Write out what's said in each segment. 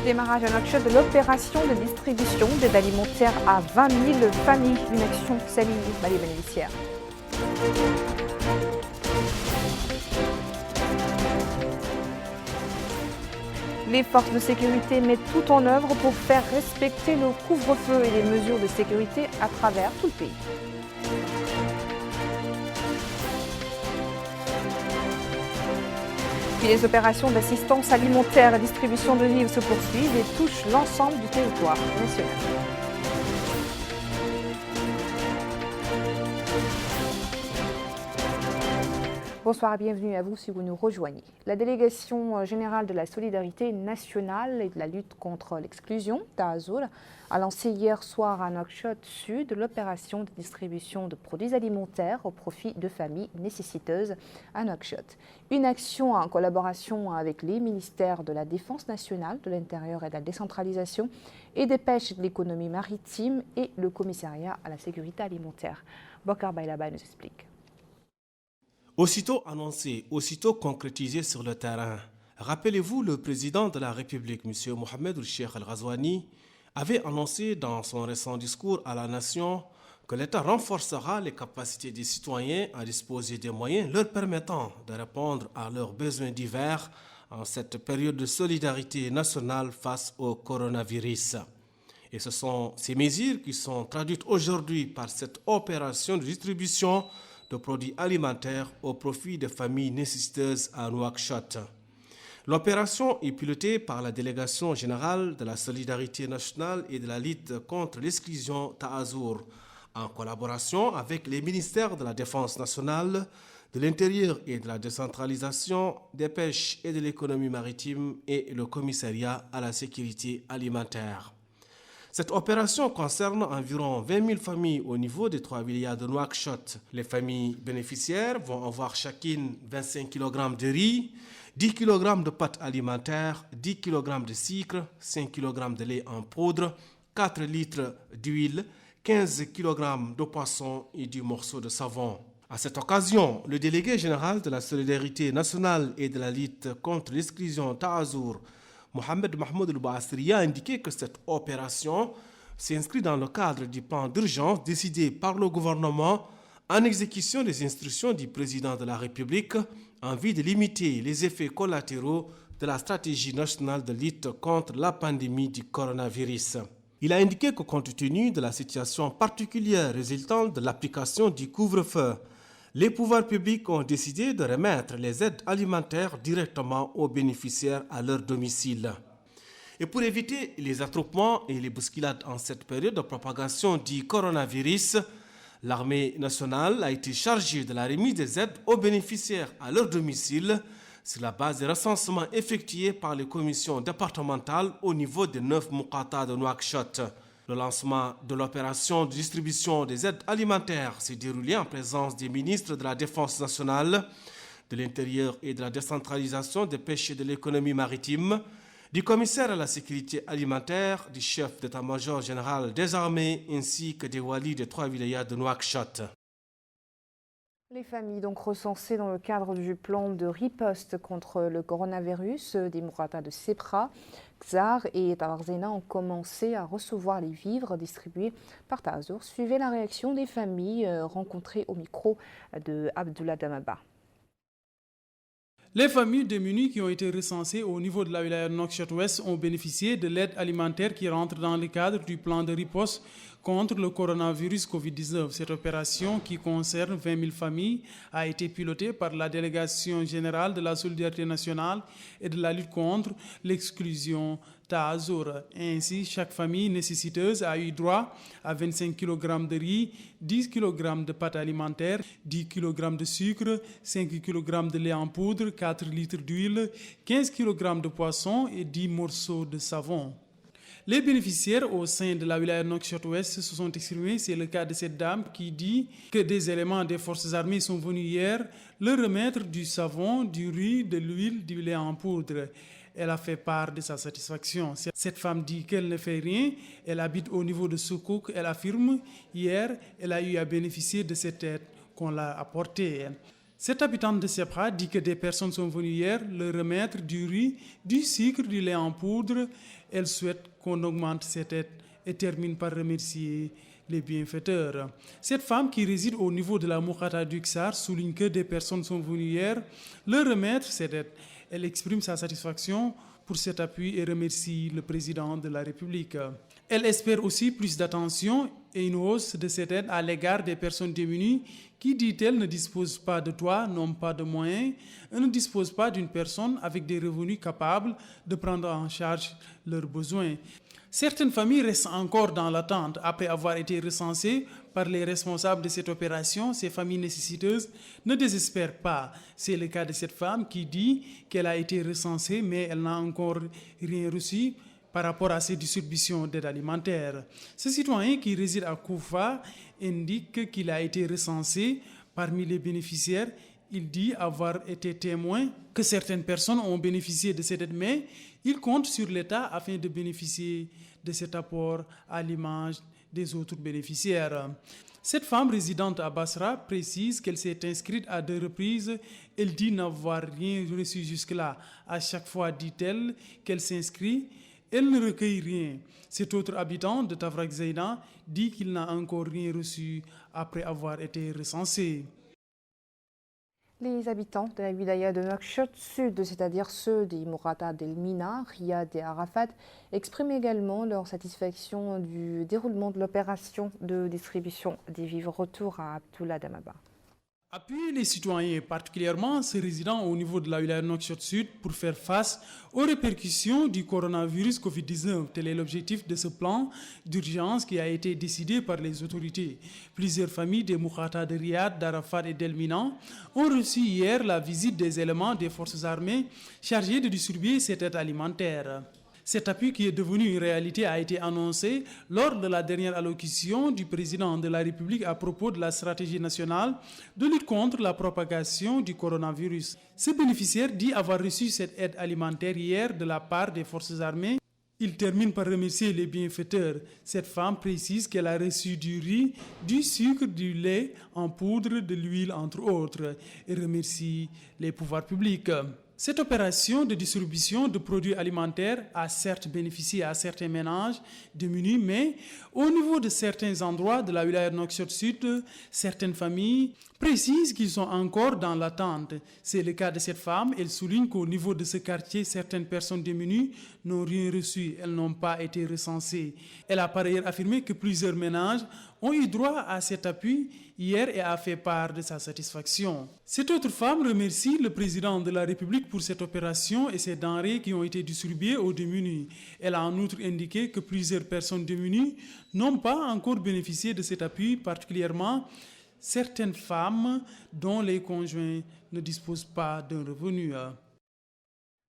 Démarrage à Nouakchott de l'opération de distribution d'aide alimentaire à 20 000 familles. Une action saluée par les bénéficiaires. Les forces de sécurité mettent tout en œuvre pour faire respecter le couvre-feu et les mesures de sécurité à travers tout le pays. Puis les opérations d'assistance alimentaire et distribution de vivres se poursuivent et touchent l'ensemble du territoire national. Bonsoir et bienvenue à vous si vous nous rejoignez. La délégation générale de la solidarité nationale et de la lutte contre l'exclusion, Tahazour, a lancé hier soir à Nouakchott Sud l'opération de distribution de produits alimentaires au profit de familles nécessiteuses à Nouakchott. Une action en collaboration avec les ministères de la Défense nationale, de l'Intérieur et de la décentralisation et des pêches et de l'économie maritime et le commissariat à la sécurité alimentaire. Bokar Bailaba nous explique. Aussitôt annoncé, aussitôt concrétisé sur le terrain, rappelez-vous, le président de la République, M. Mohamed Cheikh Al-Ghazouani, avait annoncé dans son récent discours à la nation que l'État renforcera les capacités des citoyens à disposer des moyens leur permettant de répondre à leurs besoins divers en cette période de solidarité nationale face au coronavirus. Et ce sont ces mesures qui sont traduites aujourd'hui par cette opération de distribution de produits alimentaires au profit des familles nécessiteuses à Nouakchott. L'opération est pilotée par la délégation générale de la solidarité nationale et de la lutte contre l'exclusion Tahazour, en collaboration avec les ministères de la Défense nationale, de l'Intérieur et de la décentralisation, des pêches et de l'économie maritime et le commissariat à la sécurité alimentaire. Cette opération concerne environ 20 000 familles au niveau des 3 villages de Nouakchott. Les familles bénéficiaires vont avoir chacune 25 kg de riz, 10 kg de pâtes alimentaires, 10 kg de sucre, 5 kg de lait en poudre, 4 litres d'huile, 15 kg de poisson et du morceau de savon. À cette occasion, le délégué général de la solidarité nationale et de la lutte contre l'exclusion Tahazour, Mohamed Mahmoud El-Bouassiri, a indiqué que cette opération s'inscrit dans le cadre du plan d'urgence décidé par le gouvernement en exécution des instructions du président de la République en vue de limiter les effets collatéraux de la stratégie nationale de lutte contre la pandémie du coronavirus. Il a indiqué que compte tenu de la situation particulière résultant de l'application du couvre-feu, les pouvoirs publics ont décidé de remettre les aides alimentaires directement aux bénéficiaires à leur domicile. Et pour éviter les attroupements et les bousculades en cette période de propagation du coronavirus, l'armée nationale a été chargée de la remise des aides aux bénéficiaires à leur domicile sur la base des recensements effectués par les commissions départementales au niveau des 9 Moukata de Nouakchott. Le lancement de l'opération de distribution des aides alimentaires s'est déroulé en présence des ministres de la Défense nationale, de l'Intérieur et de la décentralisation, des pêches et de l'économie maritime, du commissaire à la sécurité alimentaire, du chef d'état-major général des armées ainsi que des walis des 3 vilayats de Nouakchott. Les familles donc recensées dans le cadre du plan de riposte contre le coronavirus des Mourata de Sepra, Xar et Tawarzena ont commencé à recevoir les vivres distribués par Tahazour. Suivez la réaction des familles rencontrées au micro de Abdullah Damaba. Les familles démunies qui ont été recensées au niveau de la wilaya de Nouakchott-Ouest ont bénéficié de l'aide alimentaire qui rentre dans le cadre du plan de riposte contre le coronavirus Covid-19. Cette opération, qui concerne 20 000 familles, a été pilotée par la délégation générale de la solidarité nationale et de la lutte contre l'exclusion Tahazour. Ainsi, chaque famille nécessiteuse a eu droit à 25 kg de riz, 10 kg de pâtes alimentaires, 10 kg de sucre, 5 kg de lait en poudre, 4 litres d'huile, 15 kg de poisson et 10 morceaux de savon. Les bénéficiaires au sein de la wilaya de Nouakchott-Ouest se sont exprimés. C'est le cas de cette dame qui dit que des éléments des forces armées sont venus hier leur remettre du savon, du riz, de l'huile, du lait en poudre. Elle a fait part de sa satisfaction. Cette femme dit qu'elle ne fait rien. Elle habite au niveau de Soukouk. Elle affirme hier, elle a eu à bénéficier de cette aide qu'on l'a apportée. Cette habitante de Sepra dit que des personnes sont venues hier leur remettre du riz, du sucre, du lait en poudre. Elle souhaite qu'on augmente cette aide et termine par remercier les bienfaiteurs. Cette femme qui réside au niveau de la Moukata d'Uxar souligne que des personnes sont venues hier leur remettre cette aide. Elle exprime sa satisfaction pour cet appui et remercie le président de la République. Elle espère aussi plus d'attention et une hausse de cette aide à l'égard des personnes démunies qui, dit-elle, ne disposent pas de toit, n'ont pas de moyens et ne disposent pas d'une personne avec des revenus capables de prendre en charge leurs besoins. Certaines familles restent encore dans l'attente. Après avoir été recensées par les responsables de cette opération, ces familles nécessiteuses ne désespèrent pas. C'est le cas de cette femme qui dit qu'elle a été recensée, mais elle n'a encore rien reçu par rapport à ces distributions d'aide alimentaire. Ce citoyen qui réside à Koufa indique qu'il a été recensé parmi les bénéficiaires. Il dit avoir été témoin que certaines personnes ont bénéficié de cette aide, mais il compte sur l'État afin de bénéficier de cet apport à l'image des autres bénéficiaires. Cette femme résidente à Basra précise qu'elle s'est inscrite à 2 reprises. Elle dit n'avoir rien reçu jusque-là. À chaque fois, dit-elle, qu'elle s'inscrit, elle ne recueille rien. Cet autre habitant de Tafrak Zeyna dit qu'il n'a encore rien reçu après avoir été recensé. Les habitants de la wilaya de Nouakchott Sud, c'est-à-dire ceux des Mourata del Mina, Riyad et Arafat, expriment également leur satisfaction du déroulement de l'opération de distribution des vivres. Retour à Abdullah Damaba. Appuyer les citoyens, particulièrement ceux résidant au niveau de la wilaya de Nouakchott Sud, pour faire face aux répercussions du coronavirus Covid-19. Tel est l'objectif de ce plan d'urgence qui a été décidé par les autorités. Plusieurs familles des Moukata de Riyad, d'Arafat et d'El-Mina ont reçu hier la visite des éléments des forces armées chargés de distribuer cette aide alimentaire. Cet appui qui est devenu une réalité a été annoncé lors de la dernière allocution du président de la République à propos de la stratégie nationale de lutte contre la propagation du coronavirus. Ce bénéficiaire dit avoir reçu cette aide alimentaire hier de la part des forces armées. Il termine par remercier les bienfaiteurs. Cette femme précise qu'elle a reçu du riz, du sucre, du lait en poudre, de l'huile entre autres et remercie les pouvoirs publics. Cette opération de distribution de produits alimentaires a certes bénéficié à certains ménages démunis, mais au niveau de certains endroits de la wilaya de Nouakchott Sud, certaines familles précisent qu'ils sont encore dans l'attente. C'est le cas de cette femme. Elle souligne qu'au niveau de ce quartier, certaines personnes démunies n'ont rien reçu. Elles n'ont pas été recensées. Elle a par ailleurs affirmé que plusieurs ménages ont eu droit à cet appui hier et a fait part de sa satisfaction. Cette autre femme remercie le président de la République pour cette opération et ces denrées qui ont été distribuées aux démunis. Elle a en outre indiqué que plusieurs personnes démunies n'ont pas encore bénéficié de cet appui, particulièrement certaines femmes dont les conjoints ne disposent pas d'un revenu.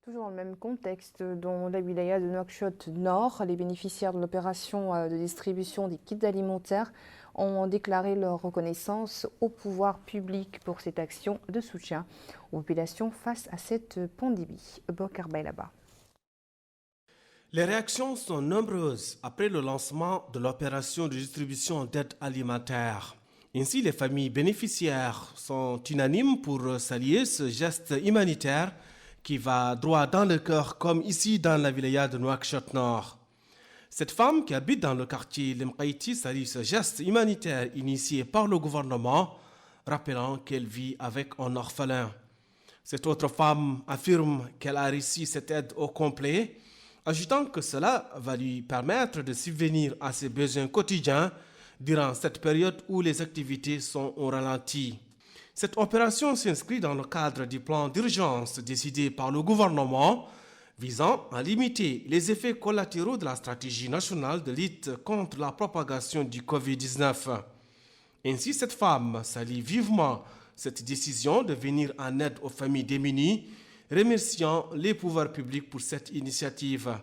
Toujours dans le même contexte, dans la wilaya de Nouakchott Nord, les bénéficiaires de l'opération de distribution des kits alimentaires ont déclaré leur reconnaissance au pouvoir public pour cette action de soutien aux populations face à cette pandémie. Bokar Bailaba. Les réactions sont nombreuses après le lancement de l'opération de distribution d'aide alimentaire. Ainsi, les familles bénéficiaires sont unanimes pour saluer ce geste humanitaire qui va droit dans le cœur, comme ici dans la wilaya de Nouakchott Nord. Cette femme qui habite dans le quartier Lemkaïti salue ce geste humanitaire initié par le gouvernement, rappelant qu'elle vit avec un orphelin. Cette autre femme affirme qu'elle a reçu cette aide au complet, ajoutant que cela va lui permettre de subvenir à ses besoins quotidiens durant cette période où les activités sont au ralenti. Cette opération s'inscrit dans le cadre du plan d'urgence décidé par le gouvernement visant à limiter les effets collatéraux de la stratégie nationale de lutte contre la propagation du Covid-19. Ainsi, cette femme salue vivement cette décision de venir en aide aux familles démunies, remerciant les pouvoirs publics pour cette initiative.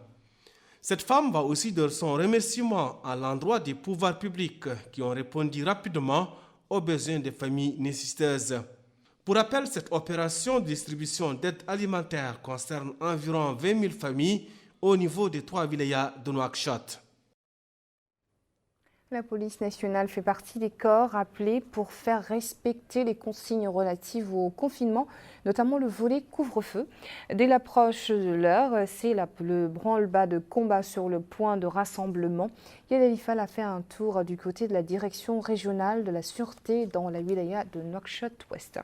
Cette femme va aussi de son remerciement à l'endroit des pouvoirs publics qui ont répondu rapidement aux besoins des familles nécessiteuses. Pour rappel, cette opération de distribution d'aide alimentaire concerne environ 20 000 familles au niveau des 3 wilayas de Nouakchott. La police nationale fait partie des corps appelés pour faire respecter les consignes relatives au confinement, notamment le volet couvre-feu. Dès l'approche de l'heure, c'est le branle-bas de combat sur le point de rassemblement. Yad Alifal a fait un tour du côté de la direction régionale de la sûreté dans la wilaya de Nouakchott-Ouest.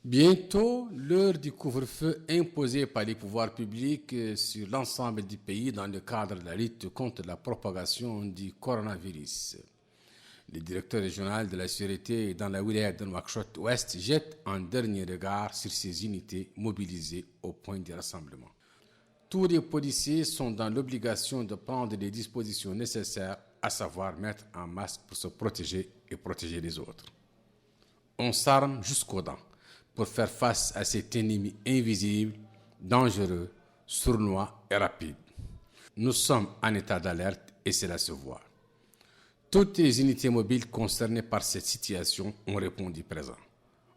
Bientôt, l'heure du couvre-feu imposée par les pouvoirs publics sur l'ensemble du pays dans le cadre de la lutte contre la propagation du coronavirus. Le directeur régional de la sûreté dans la wilaya de Nouakchott-Ouest jette un dernier regard sur ces unités mobilisées au point de rassemblement. Tous les policiers sont dans l'obligation de prendre les dispositions nécessaires, à savoir mettre un masque pour se protéger et protéger les autres. On s'arme jusqu'aux dents pour faire face à cet ennemi invisible, dangereux, sournois et rapide. Nous sommes en état d'alerte et cela se voit. Toutes les unités mobiles concernées par cette situation ont répondu présent.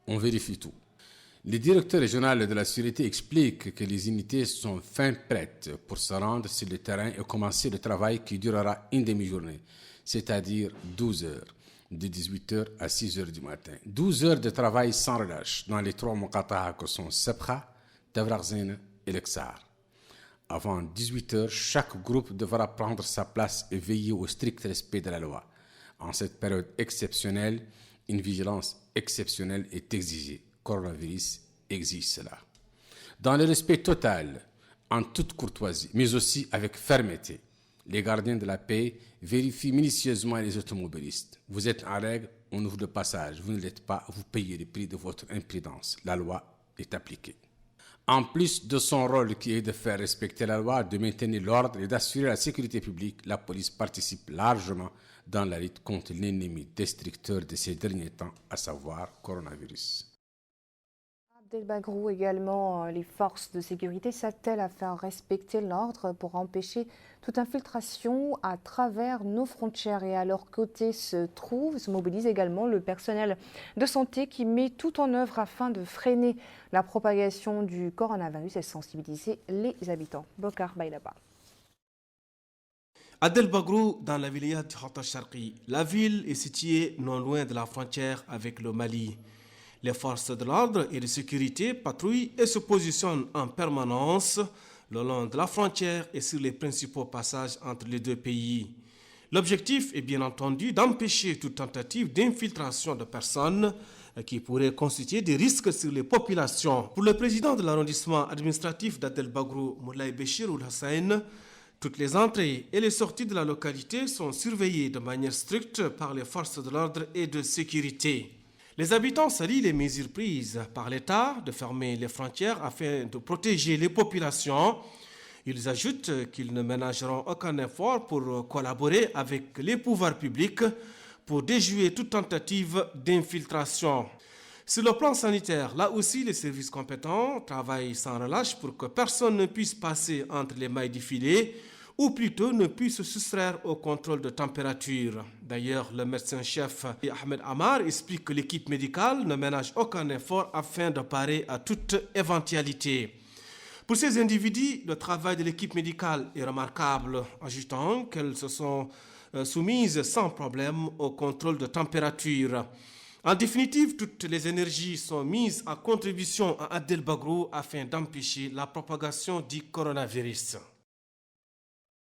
On vérifie tout. Le directeur régional de la sûreté explique que les unités sont fin prêtes pour se rendre sur le terrain et commencer le travail qui durera une demi-journée, c'est-à-dire 12 heures. De 18h à 6h du matin. 12 heures de travail sans relâche dans les 3 Muqata'a que sont Sabkha, Tavraghzine et Lexar. Avant 18h, chaque groupe devra prendre sa place et veiller au strict respect de la loi. En cette période exceptionnelle, une vigilance exceptionnelle est exigée. Coronavirus exige cela. Dans le respect total, en toute courtoisie, mais aussi avec fermeté, les gardiens de la paix vérifient minutieusement les automobilistes. Vous êtes en règle, on ouvre le passage. Vous ne l'êtes pas, vous payez le prix de votre imprudence. La loi est appliquée. En plus de son rôle qui est de faire respecter la loi, de maintenir l'ordre et d'assurer la sécurité publique, la police participe largement dans la lutte contre l'ennemi destructeur de ces derniers temps, à savoir coronavirus. Abdel Bagrou également, les forces de sécurité s'attellent à faire respecter l'ordre pour empêcher toute infiltration à travers nos frontières. Et à leur côté se mobilise également le personnel de santé qui met tout en œuvre afin de freiner la propagation du coronavirus et sensibiliser les habitants. Bokar Bailaba. Adel Bagrou, dans la wilaya de Khatta Sharqi. La ville est située non loin de la frontière avec le Mali. Les forces de l'ordre et de sécurité patrouillent et se positionnent en permanence le long de la frontière et sur les principaux passages entre les deux pays. L'objectif est bien entendu d'empêcher toute tentative d'infiltration de personnes qui pourraient constituer des risques sur les populations. Pour le président de l'arrondissement administratif d'Adel Bagrou, Moulay Béchir Ould Hussein, toutes les entrées et les sorties de la localité sont surveillées de manière stricte par les forces de l'ordre et de sécurité. Les habitants saluent les mesures prises par l'État de fermer les frontières afin de protéger les populations. Ils ajoutent qu'ils ne ménageront aucun effort pour collaborer avec les pouvoirs publics pour déjouer toute tentative d'infiltration. Sur le plan sanitaire, là aussi, les services compétents travaillent sans relâche pour que personne ne puisse passer entre les mailles du filet ou plutôt ne puisse se soustraire au contrôle de température. D'ailleurs, le médecin-chef Ahmed Amar explique que l'équipe médicale ne ménage aucun effort afin de parer à toute éventualité. Pour ces individus, le travail de l'équipe médicale est remarquable, ajoutant qu'elles se sont soumises sans problème au contrôle de température. En définitive, toutes les énergies sont mises à contribution à Adel Bagrou afin d'empêcher la propagation du coronavirus.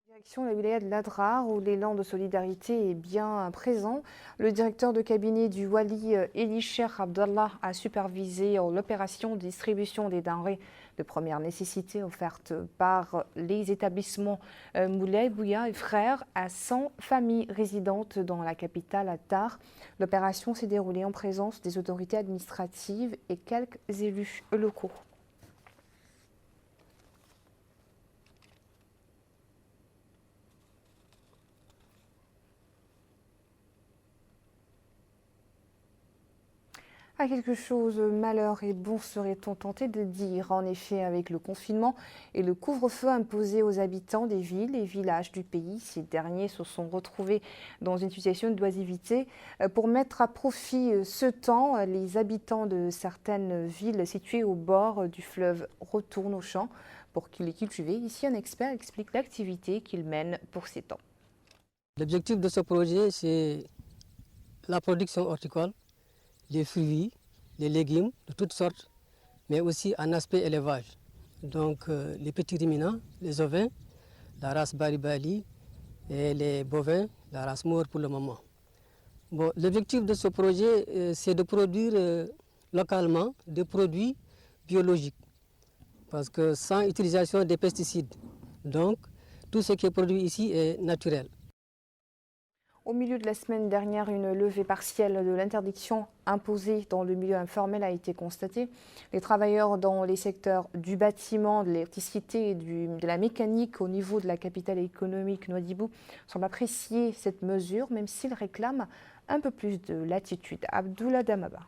Direction la wilaya de l'Adrar où l'élan de solidarité est bien présent. Le directeur de cabinet du Wali Elisher Abdallah a supervisé l'opération de distribution des denrées de première nécessité offertes par les établissements Moulay, Bouya et Frères à 100 familles résidentes dans la capitale Attar. L'opération s'est déroulée en présence des autorités administratives et quelques élus locaux. À quelque chose, malheur et bon serait-on tenté de dire. En effet, avec le confinement et le couvre-feu imposé aux habitants des villes et villages du pays, ces derniers se sont retrouvés dans une situation d'oisiveté. Pour mettre à profit ce temps, les habitants de certaines villes situées au bord du fleuve retournent aux champs pour les cultiver. Ici, un expert explique l'activité qu'ils mènent pour ces temps. L'objectif de ce projet, c'est la production horticole, les fruits, les légumes de toutes sortes, mais aussi un aspect élevage. Donc les petits ruminants, les ovins, la race Bari-Bali et les bovins, la race Maure pour le moment. Bon, l'objectif de ce projet, c'est de produire localement des produits biologiques, parce que sans utilisation des pesticides. Donc tout ce qui est produit ici est naturel. Au milieu de la semaine dernière, une levée partielle de l'interdiction imposée dans le milieu informel a été constatée. Les travailleurs dans les secteurs du bâtiment, de l'électricité et de la mécanique au niveau de la capitale économique Nouadhibou semblent apprécier cette mesure, même s'ils réclament un peu plus de latitude. Abdoulaye Damaba.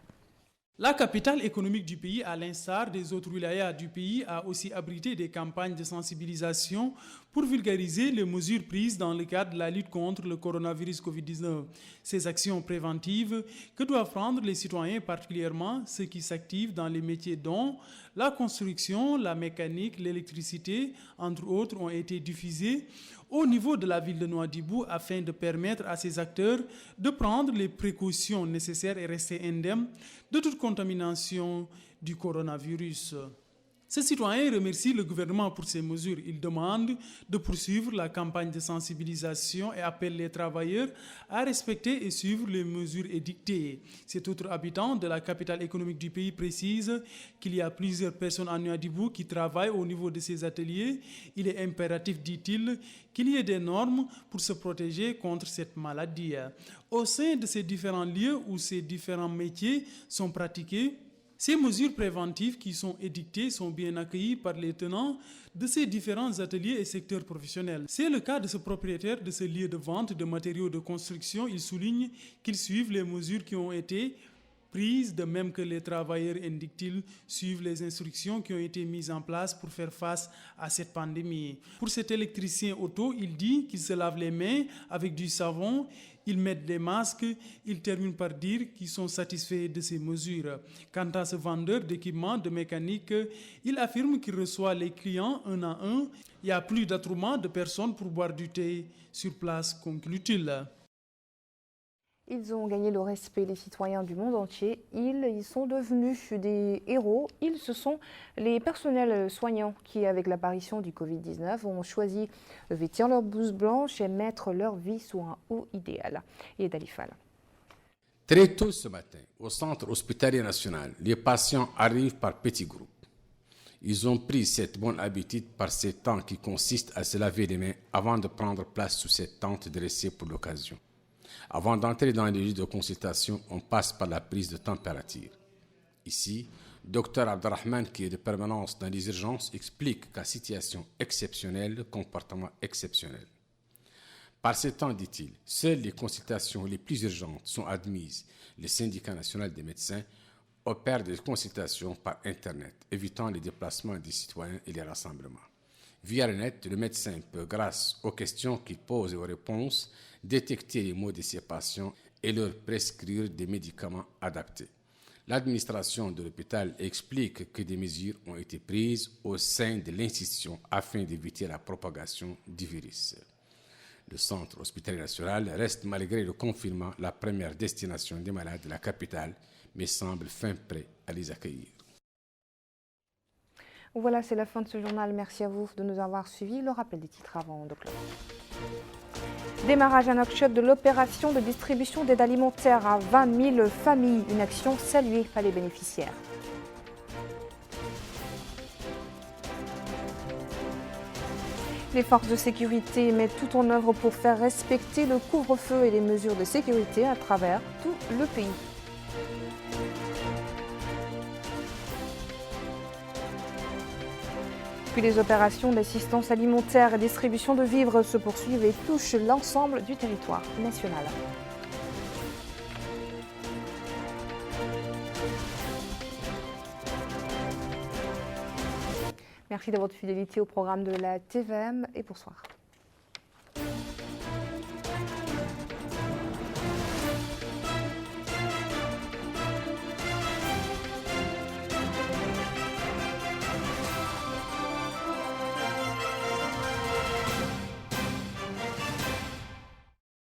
La capitale économique du pays, à l'instar des autres wilayas du pays, a aussi abrité des campagnes de sensibilisation pour vulgariser les mesures prises dans le cadre de la lutte contre le coronavirus Covid-19. Ces actions préventives que doivent prendre les citoyens, particulièrement ceux qui s'activent dans les métiers dont la construction, la mécanique, l'électricité, entre autres, ont été diffusées au niveau de la ville de Nouadhibou afin de permettre à ces acteurs de prendre les précautions nécessaires et rester indemnes de toute contamination du coronavirus. Ces citoyens remercient le gouvernement pour ces mesures. Ils demandent de poursuivre la campagne de sensibilisation et appellent les travailleurs à respecter et suivre les mesures édictées. Cet autre habitant de la capitale économique du pays précise qu'il y a plusieurs personnes à Nouadhibou qui travaillent au niveau de ces ateliers. Il est impératif, dit-il, qu'il y ait des normes pour se protéger contre cette maladie. Au sein de ces différents lieux où ces différents métiers sont pratiqués, ces mesures préventives qui sont édictées sont bien accueillies par les tenants de ces différents ateliers et secteurs professionnels. C'est le cas de ce propriétaire de ce lieu de vente de matériaux de construction. Il souligne qu'ils suivent les mesures qui ont été prises, de même que les travailleurs, indique-t-il, suivent les instructions qui ont été mises en place pour faire face à cette pandémie. Pour cet électricien auto, il dit qu'il se lave les mains avec du savon. Ils mettent des masques, ils terminent par dire qu'ils sont satisfaits de ces mesures. Quant à ce vendeur d'équipements de mécanique, il affirme qu'il reçoit les clients un à un. Il n'y a plus d'attroupement de personnes pour boire du thé sur place, conclut-il. Ils ont gagné le respect des citoyens du monde entier. Ils sont devenus des héros. Ce sont les personnels soignants qui, avec l'apparition du Covid-19, ont choisi de vêtir leur blouse blanche et mettre leur vie sous un haut idéal. Et Dalifal. Très tôt ce matin, au centre hospitalier national, les patients arrivent par petits groupes. Ils ont pris cette bonne habitude par ces temps qui consistent à se laver les mains avant de prendre place sous cette tente dressée pour l'occasion. Avant d'entrer dans les lieux de consultation, on passe par la prise de température. Ici, Dr Abdelrahman, qui est de permanence dans les urgences, explique qu'à situation exceptionnelle, comportement exceptionnel. Par ce temps, dit-il, seules les consultations les plus urgentes sont admises. Le syndicat national des médecins opère des consultations par Internet, évitant les déplacements des citoyens et les rassemblements. Via le net, le médecin peut, grâce aux questions qu'il pose et aux réponses, détecter les maux de ses patients et leur prescrire des médicaments adaptés. L'administration de l'hôpital explique que des mesures ont été prises au sein de l'institution afin d'éviter la propagation du virus. Le centre hospitalier national reste, malgré le confinement, la première destination des malades de la capitale, mais semble fin prêt à les accueillir. Voilà, c'est la fin de ce journal. Merci à vous de nous avoir suivis. Le rappel des titres avant de clore. Démarrage à Nouakchott de l'opération de distribution d'aide alimentaire à 20 000 familles. Une action saluée par les bénéficiaires. Les forces de sécurité mettent tout en œuvre pour faire respecter le couvre-feu et les mesures de sécurité à travers tout le pays. Puis les opérations d'assistance alimentaire et distribution de vivres se poursuivent et touchent l'ensemble du territoire national. Merci de votre fidélité au programme de la TVM et bonsoir.